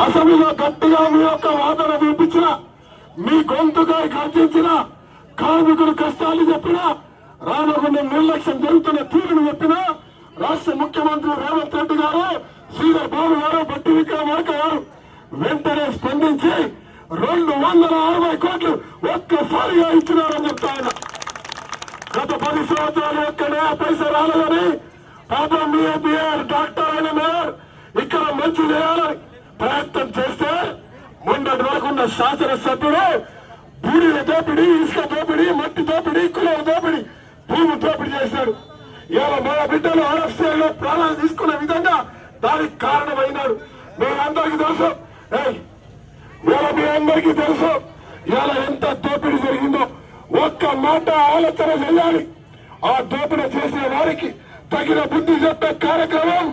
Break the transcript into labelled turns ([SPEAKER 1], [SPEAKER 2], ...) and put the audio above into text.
[SPEAKER 1] అసెంబ్లీలో గట్టిగా మీ యొక్క వాదన వినిపించిన, మీ గొంతుగా గర్జించిన, కార్మికులు కష్టాలు చెప్పినా, రామగుండం నిర్లక్ష్యం జరుగుతున్న తీరును చెప్పినా, రాష్ట్ర ముఖ్యమంత్రి రేవంత్ రెడ్డి గారు, శ్రీధర్ బాబు గారు, బట్టి విక్రమార్క గారు వెంటనే స్పందించి 260 కోట్లు ఒక్కసారిగా ఇచ్చినారని చెప్తా ఉన్నా. గత 10 సంవత్సరాలు ఒక్కడే పైసా రాలేదని పాపం మేయర్ డాక్టర్ అయిన మేయర్ ఇక్కడ మంచి చేయాలని ప్రయత్నం చేస్తే మొన్నటి వరకున్న శాసనసభ్యుడు భూమిల దోపిడీ, ఇసుక దోపిడీ, మట్టి దోపిడీ, కులాల దోపిడీ, భూమి దోపిడీ చేశాడు. ఇవాళ మన బిడ్డలు ఆర్ఎస్ఐలో ప్రాణాలు తీసుకునే విధంగా దానికి కారణమైనాడు. మీరందరికీ తెలుసు, మీ అందరికీ తెలుసు ఇవాళ ఎంత దోపిడీ జరిగిందో. ఒక్క మాట ఆలోచన చేయాలి. ఆ దోపిడీ చేసిన వారికి తగిన బుద్ధి చెప్పే కార్యక్రమాన్ని